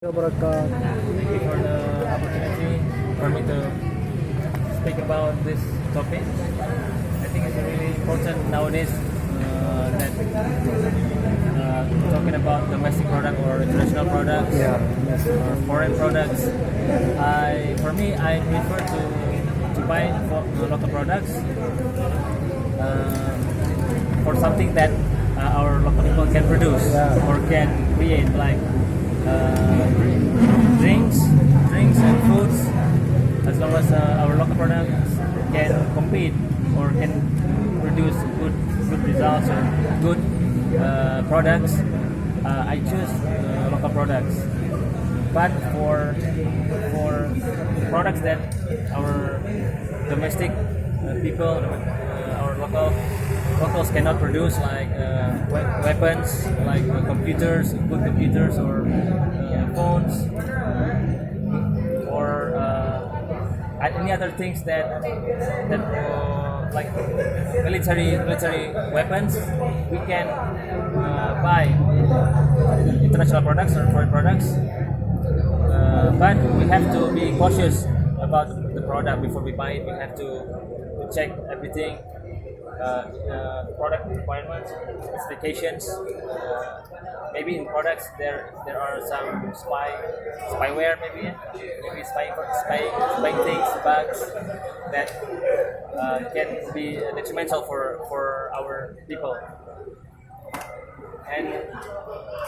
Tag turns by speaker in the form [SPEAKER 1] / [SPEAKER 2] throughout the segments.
[SPEAKER 1] Thank you for the opportunity for me to speak about this topic. I think it's really important nowadays that talking about domestic product or international products or foreign products. For me, I prefer to buy local products for something that our local people can produce or can create, like drinks and foods. As long as our local products can compete or can produce good results or good products, I choose local products. But for products that our domestic people, our locals cannot produce, like weapons, like computers, good computers, or phones, or any other things that like military weapons, we can buy international products or foreign products. But we have to be cautious about the product before we buy it. We have to check everything. Product requirements, specifications. Maybe in products there are some spyware, maybe spying things, bugs that can be detrimental for our people. And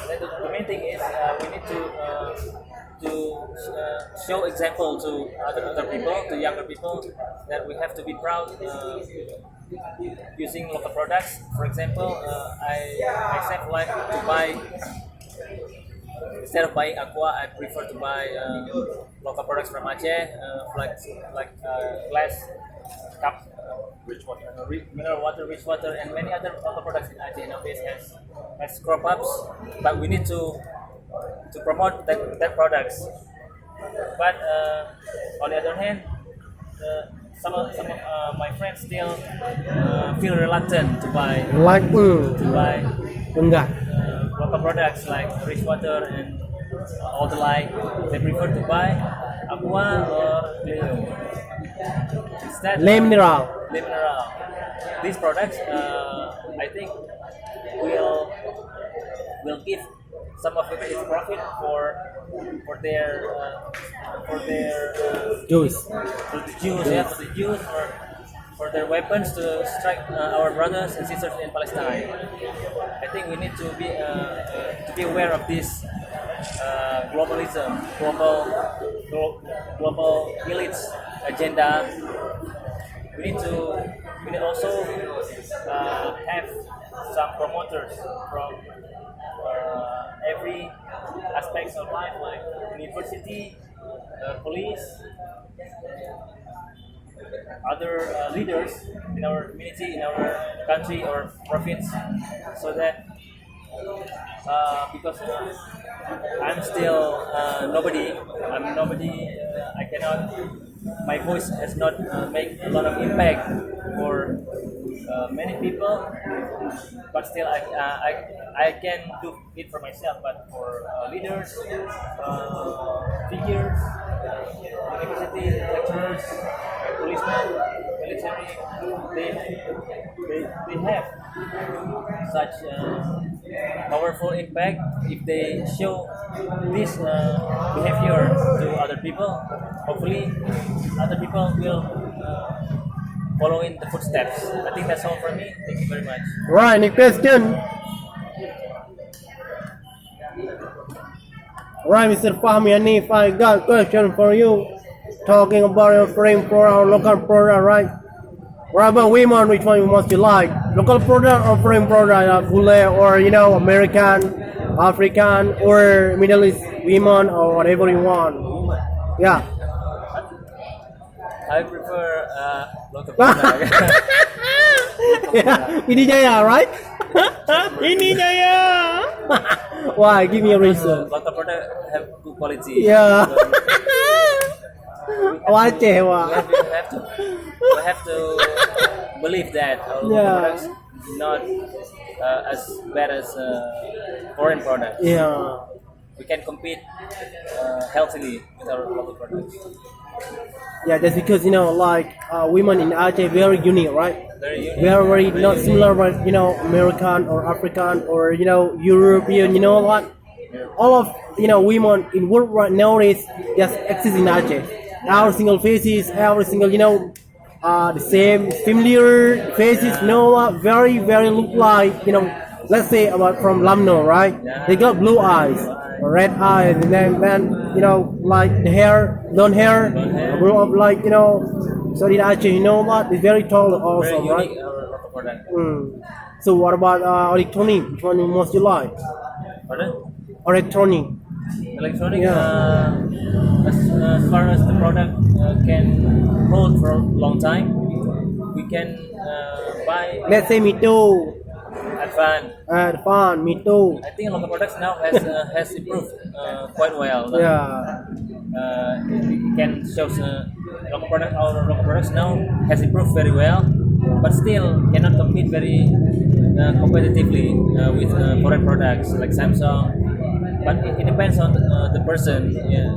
[SPEAKER 1] the main thing is we need to show example to other people, to younger people, that we have to be proud using local products. For example, I myself like to buy, instead of buying aqua, I prefer to buy local products from Aceh, like glass cup, mineral water, rich water, and many other local products in Aceh nowadays has crop ups. But we need to promote that products. But on the other hand, some of my friends still feel reluctant to buy local products like rich water and all the like. They prefer to buy aqua or instead
[SPEAKER 2] mineral.
[SPEAKER 1] These products, I think, will give some of its profit for their
[SPEAKER 2] Juice.
[SPEAKER 1] for the Jews, for their weapons to strike our brothers and sisters in Palestine. I think we need to be aware of this globalism, global elites agenda. We need also have some promoters from every aspects of life, like university, police, other leaders in our community, in our country or province, so that because I'm still nobody. I cannot. My voice has not make a lot of impact for many people, but still I can do it for myself. But for leaders, figures, university lecturers, policemen, military, they have such powerful impact if they show this behavior to other people. Hopefully, other people will follow in the footsteps. I think that's all from me. Thank you very much.
[SPEAKER 2] Right, any question? Right, Mr. Fahmi, Hanifa, I got a question for you. Talking about your frame for our local product, right? What about women? Which one you must like? Local product or foreign product? Fully or American, African, or Middle East women, or whatever you want. Yeah.
[SPEAKER 1] I prefer local product.
[SPEAKER 2] Yeah, ini Jaya, right? Ini Jaya. Why? Give me a reason.
[SPEAKER 1] Local product have good quality.
[SPEAKER 2] Yeah. Aceh, wah.
[SPEAKER 1] We have to believe that our local products not as bad as foreign products.
[SPEAKER 2] Yeah.
[SPEAKER 1] We can compete healthily with our local products.
[SPEAKER 2] Yeah, that's because like women in Aceh very unique, right?
[SPEAKER 1] Very unique.
[SPEAKER 2] Very not similar, but American or African or European. You know what? All of women in world right nowadays just exist in Aceh. Our single faces, every single the same familiar faces. Very very look like let's say about from Lamno, right?
[SPEAKER 1] Yeah.
[SPEAKER 2] They got blue eyes, red eyes, and then like the hair, blonde hair, grew up like so in Aceh, what? It's very tall also,
[SPEAKER 1] Very
[SPEAKER 2] right?
[SPEAKER 1] unique our local product.
[SPEAKER 2] So what about electronic? Which one you most you like?
[SPEAKER 1] Pardon?
[SPEAKER 2] Electronic.
[SPEAKER 1] Electronic,
[SPEAKER 2] Yeah.
[SPEAKER 1] as far as the product can hold for a long time, we can buy
[SPEAKER 2] Let's say me too.
[SPEAKER 1] advance.
[SPEAKER 2] Fun, me too.
[SPEAKER 1] I think local products now has improved quite well.
[SPEAKER 2] Yeah.
[SPEAKER 1] It can show our local products now has improved very well, but still cannot compete very competitively with foreign products like Samsung. But it depends on the person. Yeah,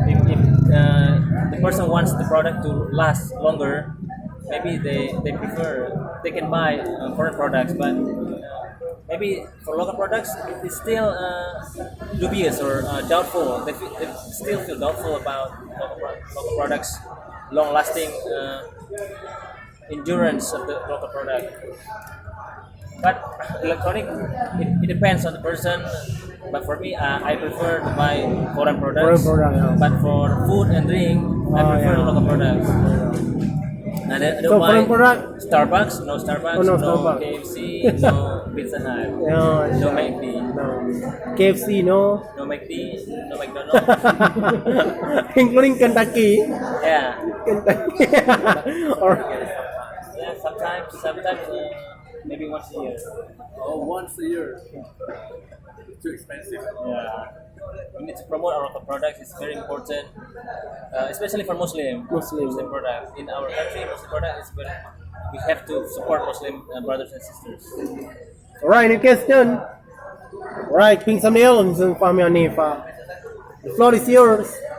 [SPEAKER 1] if the person wants the product to last longer, maybe they prefer they can buy foreign products, but maybe for local products it's still dubious or doubtful. They still feel doubtful about local products long lasting endurance of the local product. But electronic, it depends on the person. But for me, I prefer to buy foreign products.
[SPEAKER 2] Foreign product, yeah.
[SPEAKER 1] But for food and drink, I prefer local products. And I
[SPEAKER 2] So
[SPEAKER 1] don't buy
[SPEAKER 2] foreign product.
[SPEAKER 1] Starbucks, no Starbucks,
[SPEAKER 2] Oh, no
[SPEAKER 1] no
[SPEAKER 2] Starbucks.
[SPEAKER 1] KFC, no Pizza Hut,
[SPEAKER 2] Yeah,
[SPEAKER 1] no McD,
[SPEAKER 2] no. KFC, no.
[SPEAKER 1] no McD, no McDonald's.
[SPEAKER 2] Including Kentucky.
[SPEAKER 1] Yeah,
[SPEAKER 2] Kentucky. or
[SPEAKER 1] yeah. Sometimes, maybe once a year.
[SPEAKER 3] Oh, once a year. Too expensive.
[SPEAKER 1] Yeah, we need to promote our local products. It's very important, especially for Muslim products. In our country, Muslim product is very. We have to support Muslim brothers and sisters.
[SPEAKER 2] Alright, any question? Alright, ping somebody else, Fahmi, Hanifa. The floor is yours.